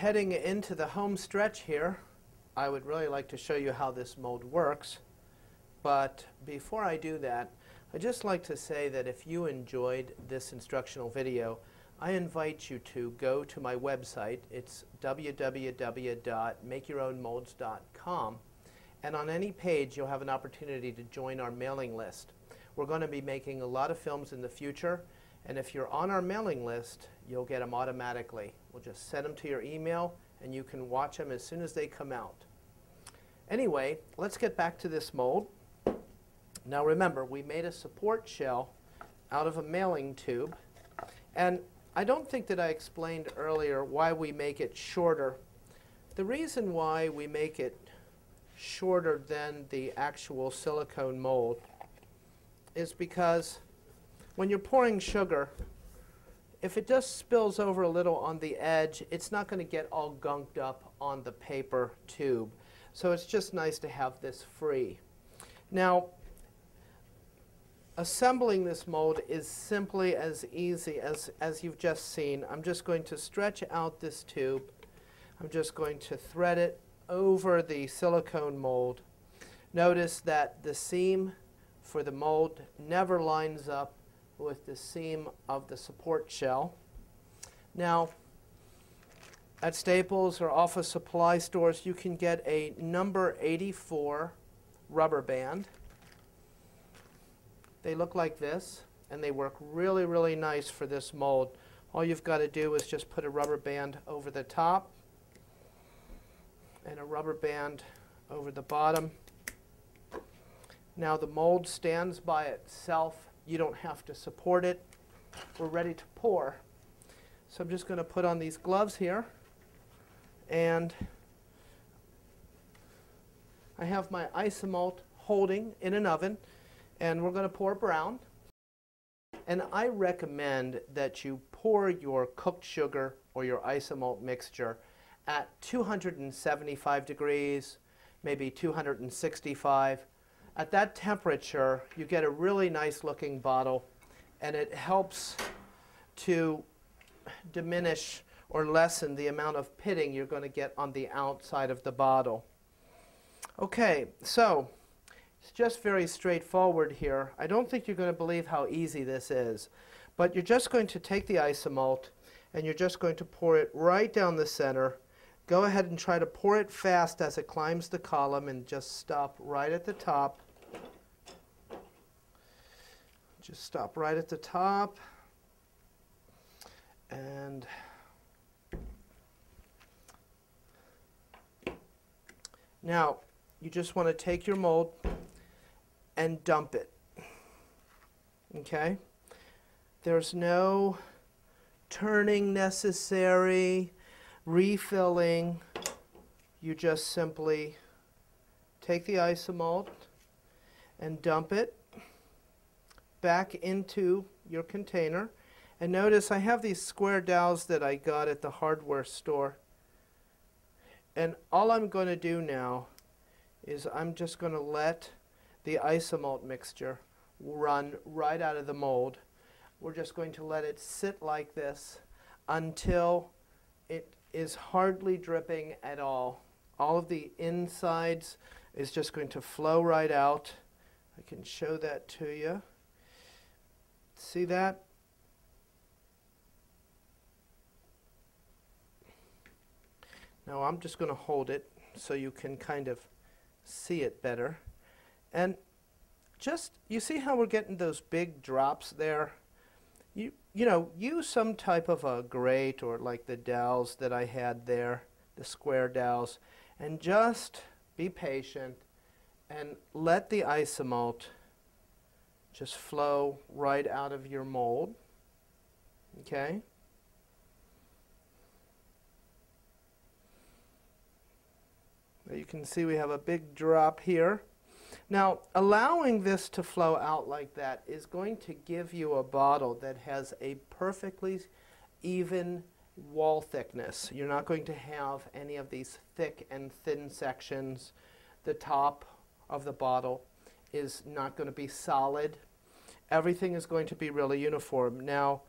heading into the home stretch here. I would really like to show you how this mold works. But before I do that, I'd just like to say that if you enjoyed this instructional video, I invite you to go to my website. It's www.makeyourownmoulds.com. And on any page, you'll have an opportunity to join our mailing list. We're going to be making a lot of films in the future. And if you're on our mailing list, you'll get them automatically. We'll just send them to your email, and you can watch them as soon as they come out. Anyway, let's get back to this mold. Now remember, we made a support shell out of a mailing tube. And I don't think that I explained earlier why we make it shorter. The reason why we make it shorter than the actual silicone mold is because when you're pouring sugar, if it just spills over a little on the edge, it's not going to get all gunked up on the paper tube. So it's just nice to have this free. Now, assembling this mold is simply as easy as you've just seen. I'm just going to stretch out this tube. I'm just going to thread it over the silicone mold. Notice that the seam for the mold never lines up with the seam of the support shell. Now, at Staples or office supply stores, you can get a number 84 rubber band. They look like this, and they work really, really nice for this mold. All you've got to do is just put a rubber band over the top and a rubber band over the bottom. Now the mold stands by itself. You don't have to support it. We're ready to pour. So I'm just going to put on these gloves here. And I have my isomalt holding in an oven. And we're going to pour brown. And I recommend that you pour your cooked sugar or your isomalt mixture at 275 degrees, maybe 265. At that temperature, you get a really nice looking bottle, and it helps to diminish or lessen the amount of pitting you're going to get on the outside of the bottle. Okay, so it's just very straightforward here. I don't think you're going to believe how easy this is, but you're just going to take the isomalt and you're just going to pour it right down the center. Go ahead and try to pour it fast as it climbs the column, and just stop right at the top. Just stop right at the top. And now you just want to take your mold and dump it. Okay? There's no turning necessary, refilling. You just simply take the isomalt and dump it back into your container. And notice I have these square dowels that I got at the hardware store. And all I'm going to do now is I'm just going to let the isomalt mixture run right out of the mold. We're just going to let it sit like this until it is hardly dripping at all. All of the insides is just going to flow right out. I can show that to you. See that? Now I'm just going to hold it so you can kind of see it better. And just, you see how we're getting those big drops there? You know, use some type of a grate or like the dowels that I had there, the square dowels, and just be patient and let the isomalt just flow right out of your mold. Okay? Now you can see we have a big drop here. Now, allowing this to flow out like that is going to give you a bottle that has a perfectly even wall thickness. You're not going to have any of these thick and thin sections. The top of the bottle is not going to be solid. Everything is going to be really uniform. Now,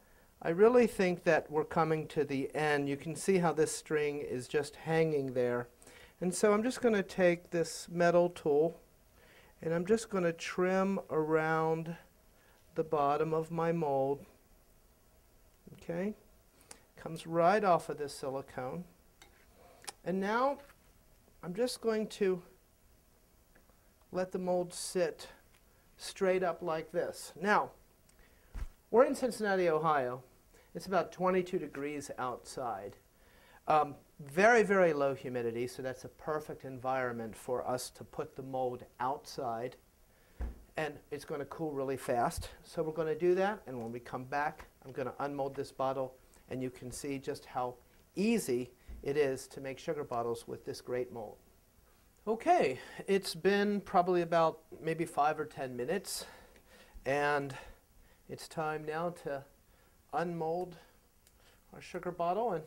I really think that we're coming to the end. You can see how this string is just hanging there. And so I'm just going to take this metal tool and I'm just going to trim around the bottom of my mold. Okay, comes right off of this silicone. And now I'm just going to let the mold sit straight up like this. Now, we're in Cincinnati, Ohio. It's about 22 degrees outside. Very, very low humidity, so that's a perfect environment for us to put the mold outside. And it's going to cool really fast. So we're going to do that, and when we come back, I'm going to unmold this bottle, and you can see just how easy it is to make sugar bottles with this great mold. Okay, it's been probably about maybe 5 or 10 minutes, and it's time now to unmold our sugar bottle and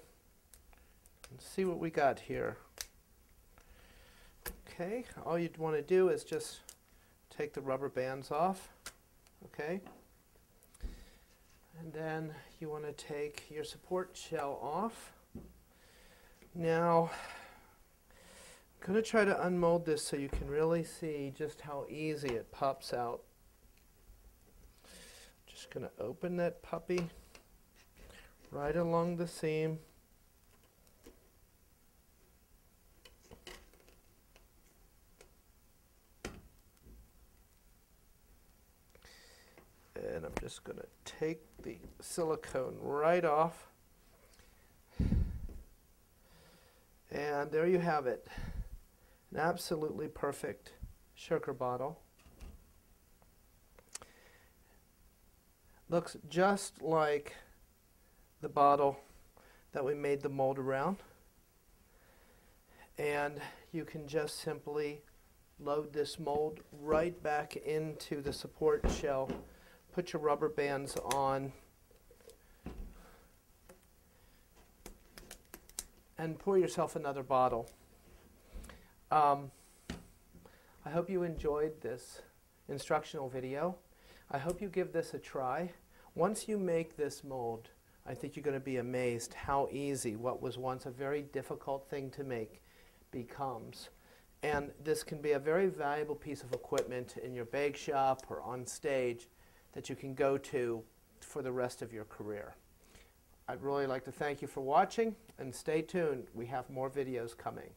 see what we got here. Okay, all you'd want to do is just take the rubber bands off, okay? And then you want to take your support shell off. Now, I'm going to try to unmold this so you can really see just how easy it pops out. Just going to open that puppy right along the seam. And I'm just going to take the silicone right off. And there you have it. An absolutely perfect sugar bottle. Looks just like the bottle that we made the mold around. And you can just simply load this mold right back into the support shell. Put your rubber bands on and pour yourself another bottle. I hope you enjoyed this instructional video. I hope you give this a try. Once you make this mold, I think you're going to be amazed how easy what was once a very difficult thing to make becomes. And this can be a very valuable piece of equipment in your bake shop or on stage that you can go to for the rest of your career. I'd really like to thank you for watching, and stay tuned. We have more videos coming.